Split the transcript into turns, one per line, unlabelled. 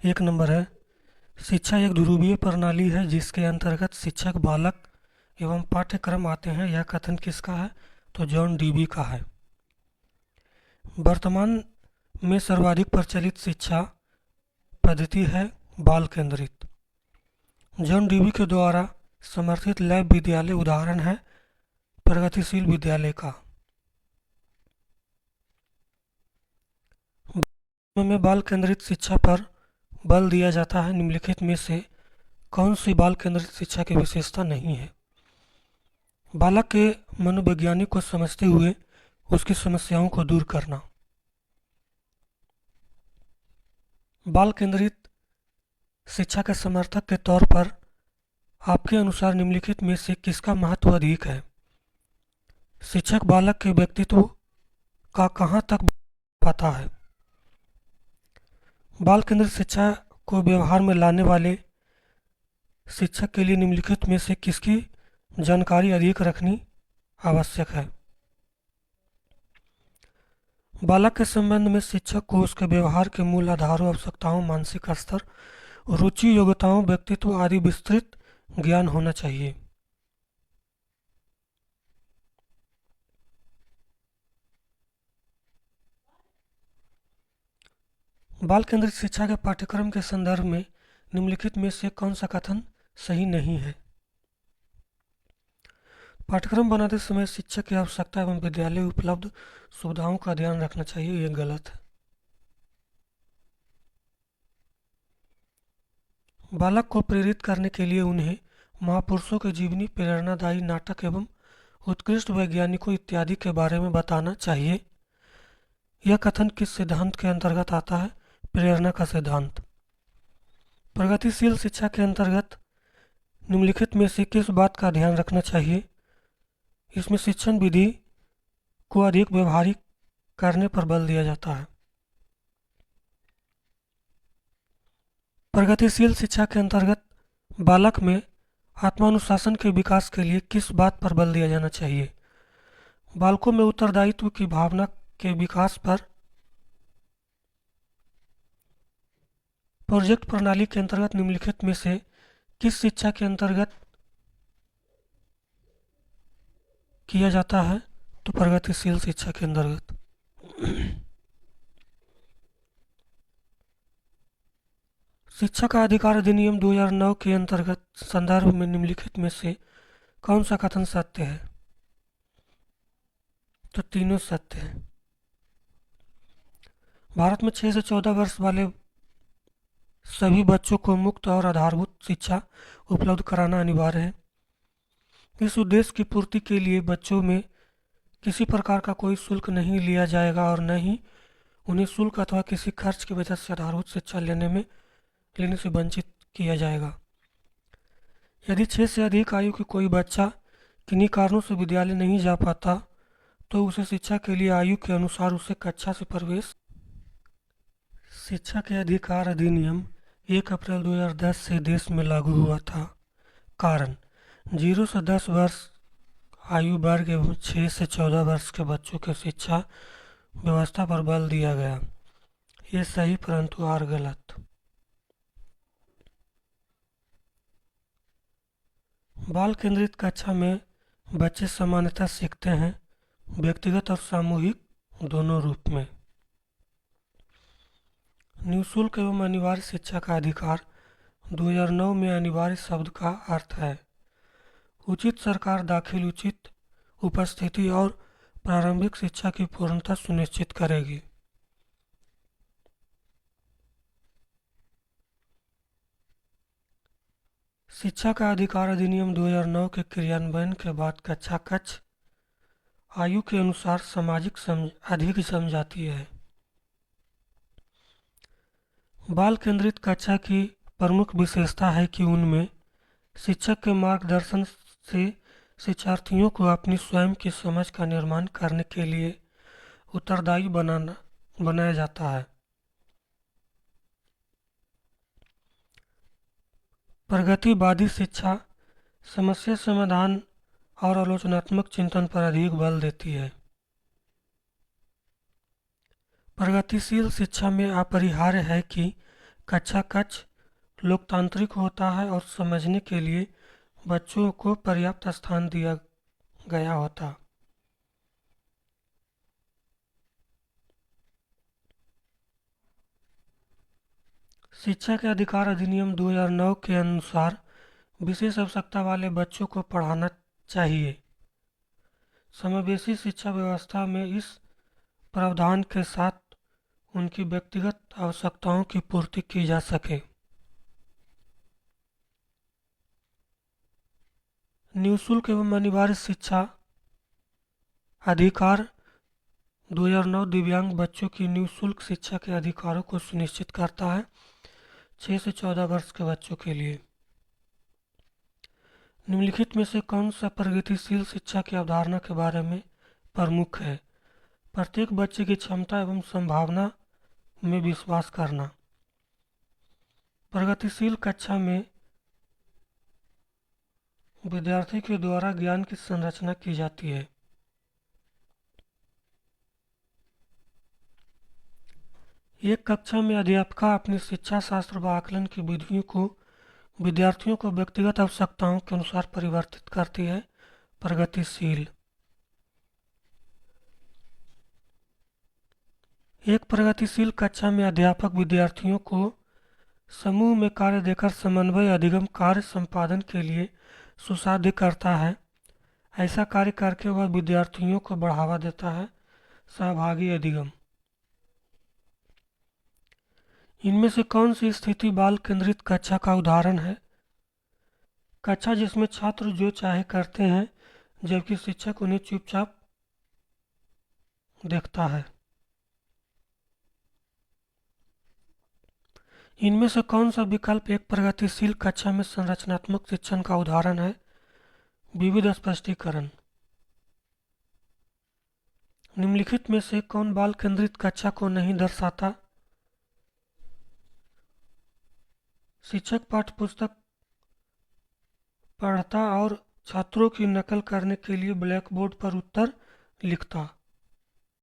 एक नंबर है, शिक्षा एक ध्रुवीय प्रणाली है जिसके अंतर्गत शिक्षक बालक एवं पाठ्यक्रम आते हैं। यह कथन किसका है? तो जॉन डीवी का है। वर्तमान में सर्वाधिक प्रचलित शिक्षा पद्धति है बाल केंद्रित। जॉन डीवी के द्वारा समर्थित लैब विद्यालय उदाहरण है प्रगतिशील विद्यालय का। में बाल केंद्रित शिक्षा पर बल दिया जाता है। निम्नलिखित में से कौन सी बाल केंद्रित शिक्षा की विशेषता नहीं है? बालक के मनोवैज्ञानिक को समझते हुए उसकी समस्याओं को दूर करना। बाल केंद्रित शिक्षा के समर्थक के तौर पर आपके अनुसार निम्नलिखित में से किसका महत्व अधिक है? शिक्षक बालक के व्यक्तित्व का कहाँ तक पाता है? बाल केंद्रित शिक्षा को व्यवहार में लाने वाले शिक्षक के लिए निम्नलिखित में से किसकी जानकारी अधिक रखनी आवश्यक है? बालक के संबंध में शिक्षक को उसके व्यवहार के मूल आधारों, आवश्यकताओं, मानसिक स्तर, रुचि, योग्यताओं, व्यक्तित्व आदि विस्तृत ज्ञान होना चाहिए। बाल केंद्रित शिक्षा के पाठ्यक्रम के संदर्भ में निम्नलिखित में से कौन सा कथन सही नहीं है? पाठ्यक्रम बनाते समय शिक्षक की आवश्यकता एवं विद्यालय उपलब्ध सुविधाओं का ध्यान रखना चाहिए, यह गलत है। बालक को प्रेरित करने के लिए उन्हें महापुरुषों के जीवनी, प्रेरणादायी नाटक एवं उत्कृष्ट वैज्ञानिकों इत्यादि के बारे में बताना चाहिए। यह कथन किस सिद्धांत के अंतर्गत आता है? प्रेरणा का सिद्धांत। प्रगतिशील शिक्षा के अंतर्गत निम्नलिखित में से किस बात का ध्यान रखना चाहिए? इसमें शिक्षण विधि को अधिक व्यवहारिक करने पर बल दिया जाता है। प्रगतिशील शिक्षा के अंतर्गत बालक में आत्मानुशासन के विकास के लिए किस बात पर बल दिया जाना चाहिए? बालकों में उत्तरदायित्व की भावना के विकास पर। प्रोजेक्ट प्रणाली के अंतर्गत निम्नलिखित में से किस शिक्षा के अंतर्गत किया जाता है? तो प्रगतिशील शिक्षा के अंतर्गत। शिक्षा का अधिकार अधिनियम 2009 के अंतर्गत संदर्भ में निम्नलिखित में से कौन सा कथन सत्य है? तो तीनों सत्य है। भारत में 6 से 14 वर्ष वाले सभी बच्चों को मुफ्त और आधारभूत शिक्षा उपलब्ध कराना अनिवार्य है। इस उद्देश्य की पूर्ति के लिए बच्चों में किसी प्रकार का कोई शुल्क नहीं लिया जाएगा और न ही उन्हें शुल्क अथवा किसी खर्च की वजह से आधारभूत शिक्षा लेने से वंचित किया जाएगा। यदि 6 से अधिक आयु के कोई बच्चा किन्हीं कारणों से विद्यालय नहीं जा पाता तो उसे शिक्षा के लिए आयु के अनुसार उसे कक्षा से प्रवेश। शिक्षा के अधिकार अधिनियम 1 अप्रैल 2010 से देश में लागू हुआ था। कारण 0 से 10 वर्ष आयु वर्ग एवं 6 से 14 वर्ष के बच्चों के शिक्षा व्यवस्था पर बल दिया गया। ये सही परंतु और गलत। बाल केंद्रित कक्षा में बच्चे सामान्यतः सीखते हैं, व्यक्तिगत और सामूहिक दोनों रूप में। निःशुल्क एवं अनिवार्य शिक्षा का अधिकार 2009 में अनिवार्य शब्द का अर्थ है उचित सरकार दाखिल, उचित उपस्थिति और प्रारंभिक शिक्षा की पूर्णता सुनिश्चित करेगी। शिक्षा का अधिकार अधिनियम 2009 के क्रियान्वयन के बाद कक्षा कक्ष आयु के अनुसार अधिक समझाती है। बाल केंद्रित कक्षा की प्रमुख विशेषता है कि उनमें शिक्षक के मार्गदर्शन से शिक्षार्थियों को अपनी स्वयं की समझ का निर्माण करने के लिए उत्तरदायी बनाया जाता है। प्रगतिवादी शिक्षा समस्या समाधान और आलोचनात्मक चिंतन पर अधिक बल देती है। प्रगतिशील शिक्षा में अपरिहार्य है कि कक्षा कक्ष लोकतांत्रिक होता है और समझने के लिए बच्चों को पर्याप्त स्थान दिया गया होता। शिक्षा के अधिकार अधिनियम 2009 के अनुसार विशेष आवश्यकता वाले बच्चों को पढ़ाना चाहिए। समावेशी शिक्षा व्यवस्था में इस प्रावधान के साथ उनकी व्यक्तिगत आवश्यकताओं की पूर्ति की जा सके। निःशुल्क एवं अनिवार्य शिक्षा अधिकार 2009 दिव्यांग बच्चों की निःशुल्क शिक्षा के अधिकारों को सुनिश्चित करता है 6 से 14 वर्ष के बच्चों के लिए। निम्नलिखित में से कौन सा प्रगतिशील शिक्षा की अवधारणा के बारे में प्रमुख है? प्रत्येक बच्चे की क्षमता एवं संभावना में विश्वास करना। प्रगतिशील कक्षा में विद्यार्थी के द्वारा ज्ञान की संरचना की जाती है। एक कक्षा में अध्यापिका अपनी शिक्षा शास्त्र व आकलन की विधियों को विद्यार्थियों को व्यक्तिगत आवश्यकताओं के अनुसार परिवर्तित करती है। प्रगतिशील। एक प्रगतिशील कक्षा में अध्यापक विद्यार्थियों को समूह में कार्य देकर समन्वय अधिगम कार्य संपादन के लिए सुसाध्य करता है। ऐसा कार्य करके वह विद्यार्थियों को बढ़ावा देता है। सहभागी अधिगम। इनमें से कौन सी स्थिति बाल केंद्रित कक्षा का उदाहरण है? कक्षा जिसमें छात्र जो चाहे करते हैं जबकि शिक्षक उन्हें चुपचाप देखता है। इनमें से कौन सा विकल्प एक प्रगतिशील कक्षा में संरचनात्मक शिक्षण का उदाहरण है? विविध स्पष्टीकरण। निम्नलिखित में से कौन बाल केंद्रित कक्षा को नहीं दर्शाता? शिक्षक पाठ्यपुस्तक पढ़ता और छात्रों की नकल करने के लिए ब्लैक बोर्ड पर उत्तर लिखता।